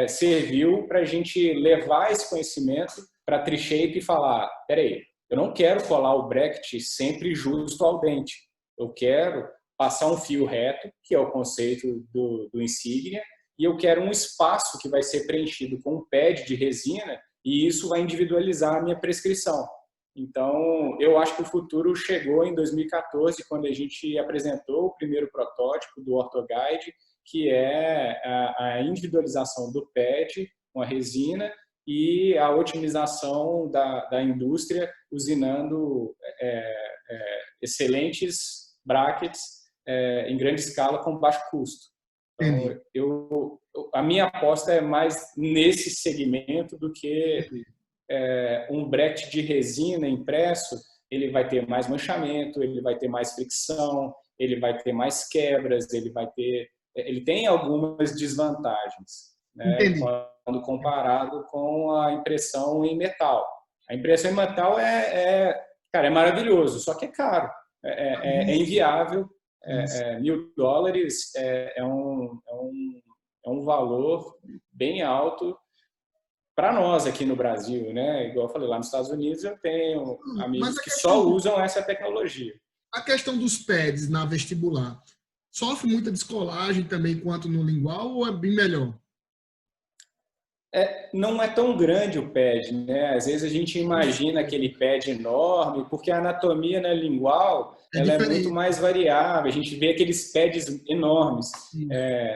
serviu para a gente levar esse conhecimento para a Tri-Shape e falar, peraí, eu não quero colar o bracket sempre justo ao dente, eu quero passar um fio reto, que é o conceito do Insignia, e eu quero um espaço que vai ser preenchido com um pad de resina, e isso vai individualizar a minha prescrição. Então, eu acho que o futuro chegou em 2014, quando a gente apresentou o primeiro protótipo do OrthoGuide, que é a individualização do pad com a resina e a otimização da indústria usinando excelentes brackets em grande escala com baixo custo. Então, a minha aposta é mais nesse segmento do que um bracket de resina impresso. Ele vai ter mais manchamento, ele vai ter mais fricção, ele vai ter mais quebras, ele tem algumas desvantagens, né, quando comparado com a impressão em metal. A impressão em metal cara, é maravilhoso, só que é caro, é inviável. $1.000 é um valor bem alto para nós aqui no Brasil, né? Igual eu falei, lá nos Estados Unidos eu tenho amigos que só usam essa tecnologia. A questão dos pads na vestibular, sofre muita descolagem também quanto no lingual ou é bem melhor? Não é tão grande o pad, né? Às vezes a gente imagina aquele pad enorme, porque a anatomia na lingual ela é muito mais variável. A gente vê aqueles pads enormes.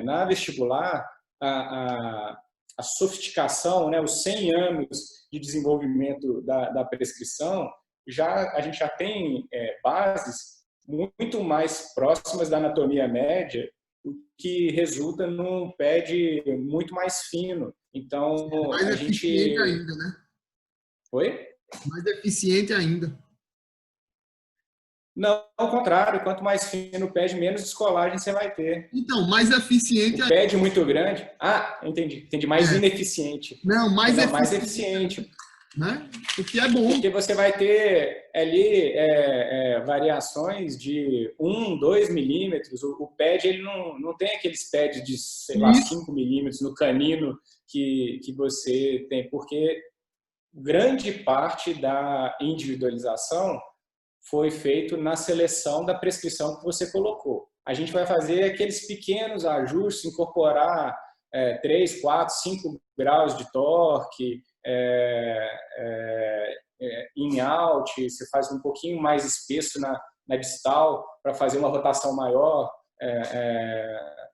Na vestibular, a sofisticação, né? Os 100 anos de desenvolvimento da prescrição, a gente já tem bases muito mais próximas da anatomia média, o que resulta num pad muito mais fino. Então, mais eficiente ainda, né? Oi? Mais eficiente ainda. Não, ao contrário, quanto mais fino o pad, menos descolagem você vai ter. Então, mais eficiente... O pad muito grande... Ah, entendi. Mais ineficiente. Não, mais eficiente. Né? O que é bom. Porque você vai ter ali variações de 1, 2 milímetros. O pad ele não tem aqueles pads de, sei lá, 5 milímetros no canino que você tem, porque grande parte da individualização foi feito na seleção da prescrição que você colocou. A gente vai fazer aqueles pequenos ajustes, incorporar 3, 4, 5 graus de torque, in-out, você faz um pouquinho mais espesso na distal para fazer uma rotação maior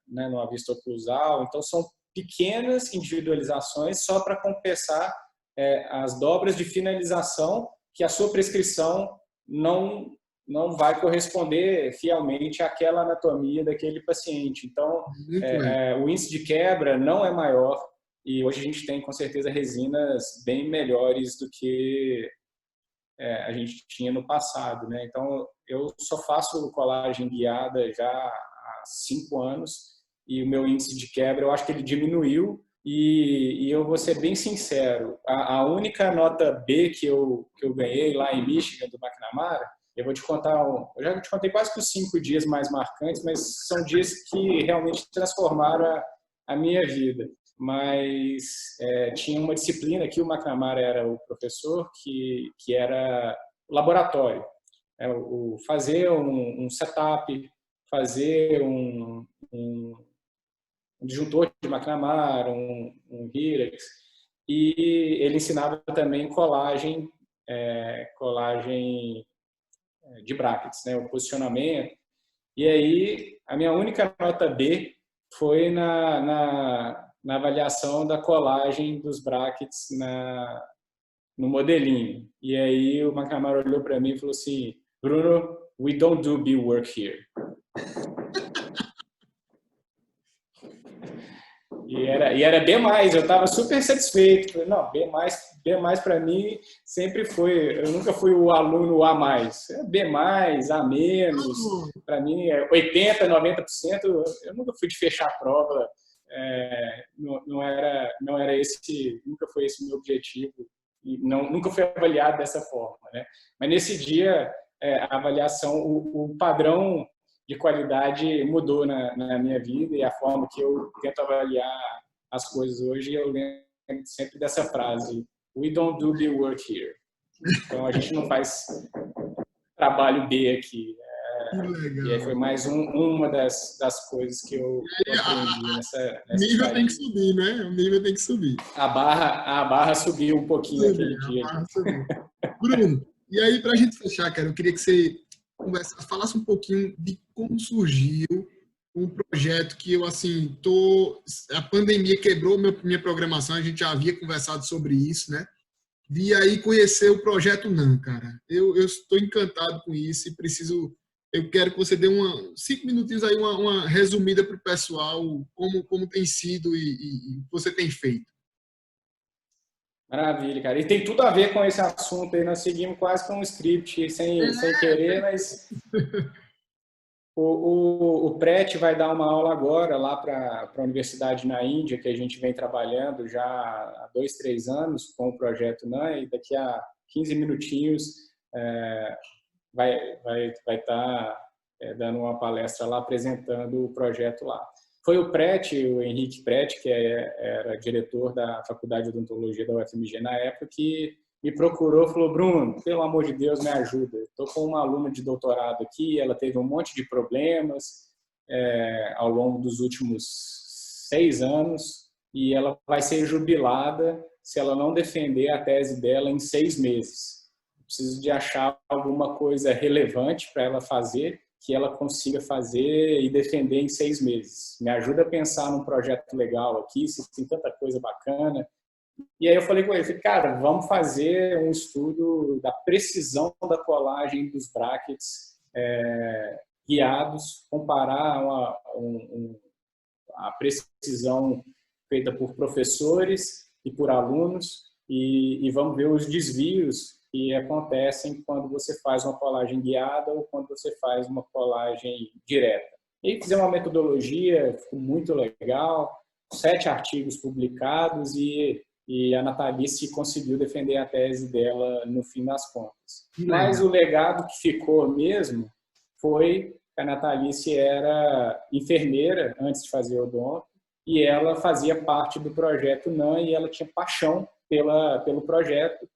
numa vista oclusal. Então, são pequenas individualizações só para compensar as dobras de finalização que a sua prescrição não vai corresponder fielmente àquela anatomia daquele paciente. Então, o índice de quebra não é maior e hoje a gente tem, com certeza, resinas bem melhores do que a gente tinha no passado, né? Então, eu só faço colagem guiada já há 5 anos e o meu índice de quebra, eu acho que ele diminuiu e eu vou ser bem sincero, a única nota B que eu ganhei lá em Michigan, do McNamara, eu vou te contar, eu já te contei quase que os 5 dias mais marcantes, mas são dias que realmente transformaram a minha vida. Mas tinha uma disciplina que o McNamara era o professor, que era o laboratório. Fazer um setup, fazer um disjuntor de McNamara, um Hyrax, e ele ensinava também colagem de brackets, né, o posicionamento. E aí, a minha única nota B foi na avaliação da colagem dos brackets no modelinho. E aí o McNamara olhou para mim e falou assim: Bruno, we don't do B work here. E era B+, eu estava super satisfeito. Falei, não, B+, para mim sempre foi, eu nunca fui o aluno A+. B+, A-, para mim é 80%, 90%, eu nunca fui de fechar a prova, não era esse, nunca foi esse o meu objetivo, e nunca fui avaliado dessa forma, né? Mas nesse dia, a avaliação, o padrão de qualidade mudou na minha vida e a forma que eu tento avaliar as coisas hoje, eu lembro sempre dessa frase: we don't do B work here. Então, a gente não faz trabalho B aqui. E aí foi mais uma das coisas que eu aprendi nessa nível tem que subir, né? O nível tem que subir. A barra subiu um pouquinho aquele dia. Bruno, e aí, para a gente fechar, cara, eu queria que você falasse um pouquinho de como surgiu um projeto que eu, assim, a pandemia quebrou minha programação, a gente já havia conversado sobre isso, né? Vi aí conhecer o Projeto NAM, cara. Eu estou encantado com isso e eu quero que você dê 5 minutinhos aí, uma resumida para o pessoal, como tem sido e você tem feito. Maravilha, cara. E tem tudo a ver com esse assunto aí. Nós seguimos quase com um script sem querer, mas o Prete vai dar uma aula agora lá para a universidade na Índia, que a gente vem trabalhando já há 2, 3 anos com o projeto NAM, e daqui a 15 minutinhos vai estar dando uma palestra lá, apresentando o projeto lá. Foi o Prete, o Henrique Prete, que era diretor da Faculdade de Odontologia da UFMG na época, que me procurou e falou: Bruno, pelo amor de Deus, me ajuda. Estou com uma aluna de doutorado aqui, ela teve um monte de problemas ao longo dos últimos 6 anos e ela vai ser jubilada se ela não defender a tese dela em 6 meses. Preciso de achar alguma coisa relevante para ela fazer, que ela consiga fazer e defender em 6 meses. Me ajuda a pensar num projeto legal aqui, se tem tanta coisa bacana. E aí eu falei com ele, cara, vamos fazer um estudo da precisão da colagem dos brackets guiados, comparar a precisão feita por professores e por alunos, e vamos ver os desvios que acontecem quando você faz uma colagem guiada ou quando você faz uma colagem direta. E aí fizemos uma metodologia, ficou muito legal, 7 artigos publicados e a Natalice conseguiu defender a tese dela no fim das contas. Mas o legado que ficou mesmo foi que a Natalice era enfermeira antes de fazer odonto e ela fazia parte do projeto NAN e ela tinha paixão pelo projeto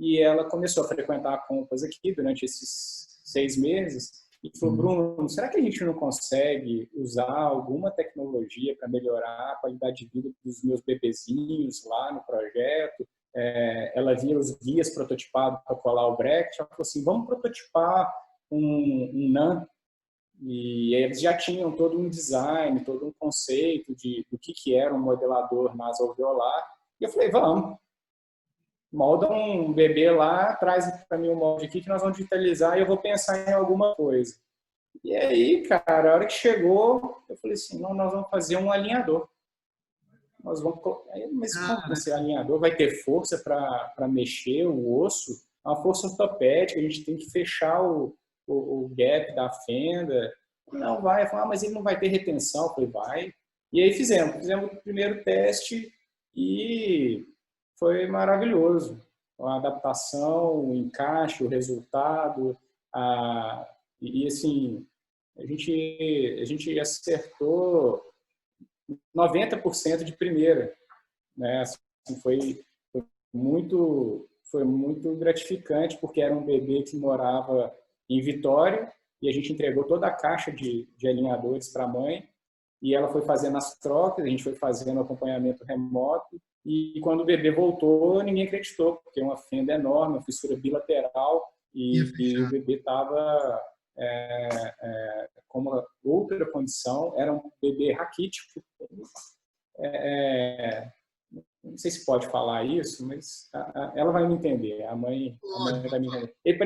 e ela começou a frequentar a Compass aqui durante esses 6 meses e falou, Bruno, será que a gente não consegue usar alguma tecnologia para melhorar a qualidade de vida dos meus bebezinhos lá no projeto? Ela via os guias prototipados para colar o bracket, ela falou assim, vamos prototipar um NAN. E eles já tinham todo um design, todo um conceito do que era um modelador nasoalveolar. E eu falei, vamos. Molda um bebê lá, traz para mim um molde aqui que nós vamos digitalizar e eu vou pensar em alguma coisa. E aí, cara, a hora que chegou, eu falei assim, não, nós vamos fazer um alinhador. Mas como vai ser alinhador? Vai ter força para mexer o osso? É uma força ortopédica, a gente tem que fechar o gap da fenda. Não vai. Eu falei, mas ele não vai ter retenção. Eu falei, vai. E aí fizemos o primeiro teste e foi maravilhoso. A adaptação, o encaixe, o resultado. E assim, a gente acertou 90% de primeira. Né? Assim, foi muito gratificante, porque era um bebê que morava em Vitória e a gente entregou toda a caixa de alinhadores para a mãe e ela foi fazendo as trocas, a gente foi fazendo acompanhamento remoto e quando o bebê voltou, ninguém acreditou, porque é uma fenda enorme, uma fissura bilateral e o bebê estava com uma outra condição, era um bebê raquítico. Não sei se pode falar isso, mas ela vai me entender, a mãe vai me entender. Ele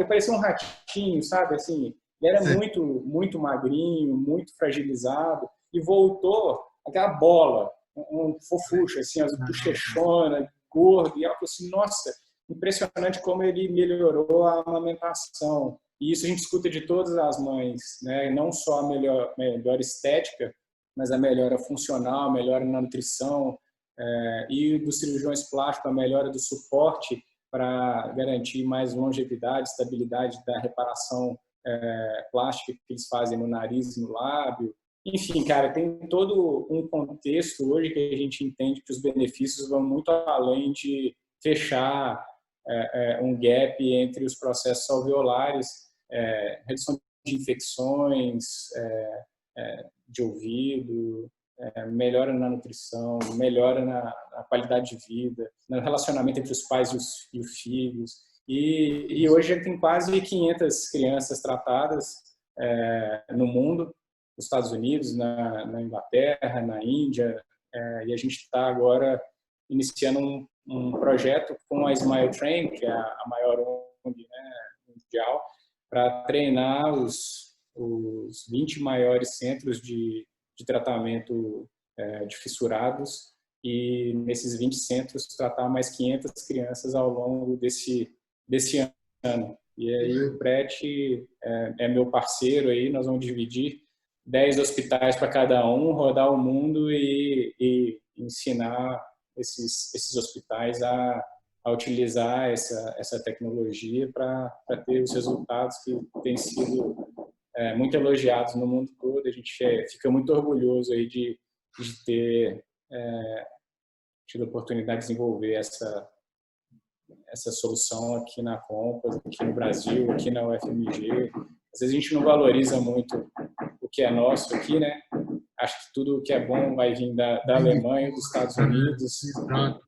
parecia um ratinho, sabe? Assim, ele era muito magrinho, muito fragilizado, e voltou aquela bola, um fofucho, assim, as bochechona, gordo, e ela falou assim, nossa, impressionante como ele melhorou a amamentação. E isso a gente escuta de todas as mães, né? Não só a melhor estética, mas a melhora funcional, a melhora na nutrição, e dos cirurgiões plásticos, a melhora do suporte para garantir mais longevidade, estabilidade da reparação plástica que eles fazem no nariz e no lábio. Enfim, cara, tem todo um contexto hoje que a gente entende que os benefícios vão muito além de fechar um gap entre os processos alveolares, redução de infecções de ouvido, melhora na nutrição, melhora na qualidade de vida, no relacionamento entre os pais e os filhos. E hoje tem quase 500 crianças tratadas no mundo, nos Estados Unidos, na Inglaterra, na Índia, e a gente está agora iniciando um projeto com a Smile Train, que é a maior ONG, né, mundial, para treinar os 20 maiores centros de tratamento de fissurados e nesses 20 centros tratar mais 500 crianças ao longo desse ano. E aí o PRET é meu parceiro aí, nós vamos dividir 10 hospitais para cada um, rodar o mundo e ensinar esses hospitais a utilizar essa tecnologia para ter os resultados que têm sido muito elogiados no mundo todo. A gente fica muito orgulhoso aí de ter tido a oportunidade de desenvolver essa solução aqui na Compass, aqui no Brasil, aqui na UFMG. Às vezes a gente não valoriza muito o que é nosso aqui, né? Acho que tudo que é bom vai vir da Alemanha, dos Estados Unidos,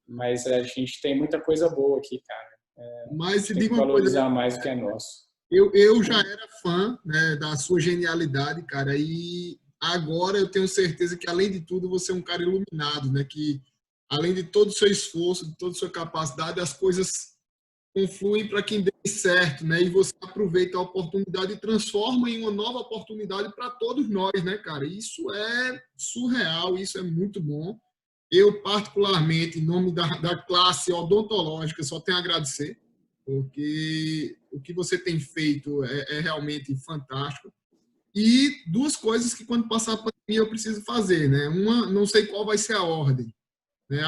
mas a gente tem muita coisa boa aqui, cara. Mas tem que valorizar mais o que é nosso. Eu já era fã, né, da sua genialidade, cara, e agora eu tenho certeza que, além de tudo, você é um cara iluminado, né, que, além de todo o seu esforço, de toda a sua capacidade, as coisas confluem para quem dê certo, né, e você aproveita a oportunidade e transforma em uma nova oportunidade para todos nós, né, cara. Isso é surreal, isso é muito bom. Eu, particularmente, em nome da classe odontológica, só tenho a agradecer. porque o que você tem feito é realmente fantástico. E duas coisas que, quando passar a pandemia, eu preciso fazer, né? Uma, não sei qual vai ser a ordem, né?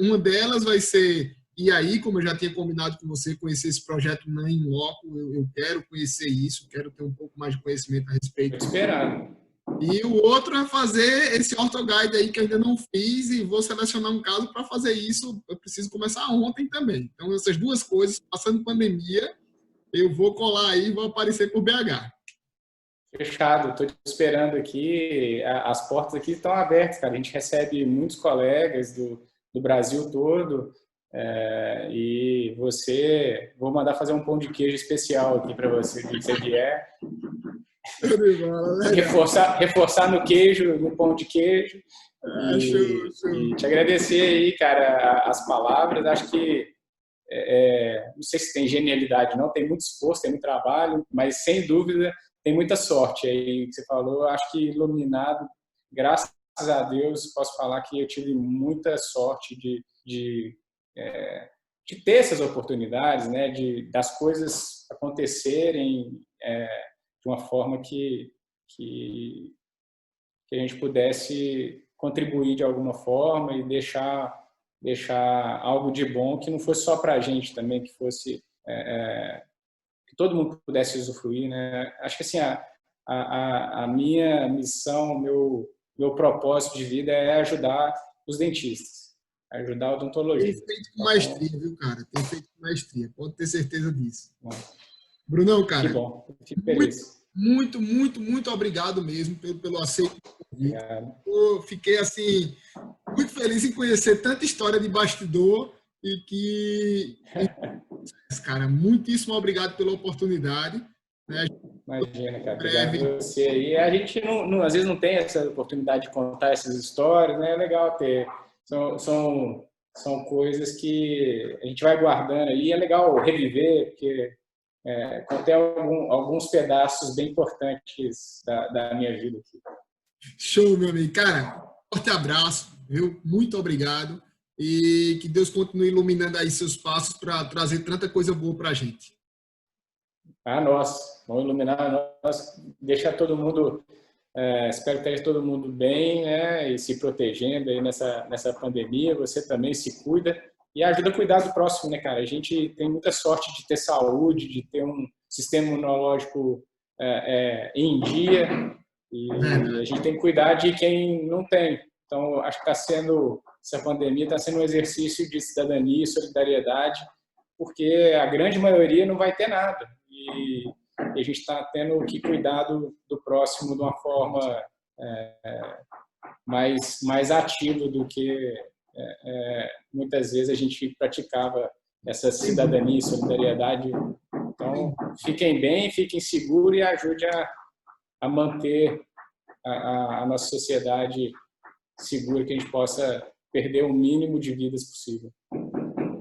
Uma delas vai ser, e aí, como eu já tinha combinado com você, conhecer esse projeto não em loco, eu quero conhecer isso, quero ter um pouco mais de conhecimento a respeito. Estou esperando. E o outro é fazer esse ortoguide aí que eu ainda não fiz, e vou selecionar um caso para fazer isso. Eu preciso começar ontem também. Então, essas duas coisas, passando pandemia, eu vou colar aí e vou aparecer por BH. Fechado, estou te esperando aqui. As portas aqui estão abertas, cara. A gente recebe muitos colegas do Brasil todo. E vou mandar fazer um pão de queijo especial aqui para você, se você vier. Reforçar no queijo, no pão de queijo. E te agradecer aí, cara, as palavras. Acho que, não sei se tem genialidade, não, tem muito esforço, tem muito trabalho, mas sem dúvida tem muita sorte aí que você falou. Acho que iluminado, graças a Deus, posso falar que eu tive muita sorte de ter essas oportunidades, né, das coisas acontecerem de uma forma que a gente pudesse contribuir de alguma forma e deixar algo de bom que não fosse só para a gente também, que fosse que todo mundo pudesse usufruir, né? Acho que assim a minha missão, meu propósito de vida é ajudar os dentistas, ajudar a odontologia. Tem feito com maestria, viu, cara? Tem feito com maestria, pode ter certeza disso. Brunão, cara, que bom, fico feliz. Muito obrigado mesmo pelo aceito do convite. Eu fiquei assim muito feliz em conhecer tanta história de bastidor cara, muitíssimo obrigado pela oportunidade. Né? Imagina, cara, obrigado a você aí. A gente às vezes não tem essa oportunidade de contar essas histórias, né? É legal ter. São coisas que a gente vai guardando aí. É legal reviver, porque contei alguns pedaços bem importantes da minha vida aqui. Show, meu amigo. Cara, forte abraço, viu? Muito obrigado. E que Deus continue iluminando aí seus passos para trazer tanta coisa boa para a gente. Nós vamos iluminar, nós deixar todo mundo, espero que esteja todo mundo bem, né, e se protegendo aí nessa pandemia. Você também se cuida e ajuda a cuidar do próximo, né, cara? A gente tem muita sorte de ter saúde, de ter um sistema imunológico em dia, e a gente tem que cuidar de quem não tem. Então, acho que essa pandemia está sendo um exercício de cidadania e solidariedade, porque a grande maioria não vai ter nada. E a gente está tendo que cuidar do próximo de uma forma mais ativa do que muitas vezes a gente praticava essa cidadania e solidariedade. Então, fiquem bem, fiquem seguros e ajude a manter a nossa sociedade segura, que a gente possa perder o mínimo de vidas possível.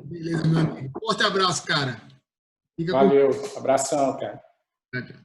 Beleza, meu amigo. Forte abraço, cara. Valeu. Abração, cara. Tchau.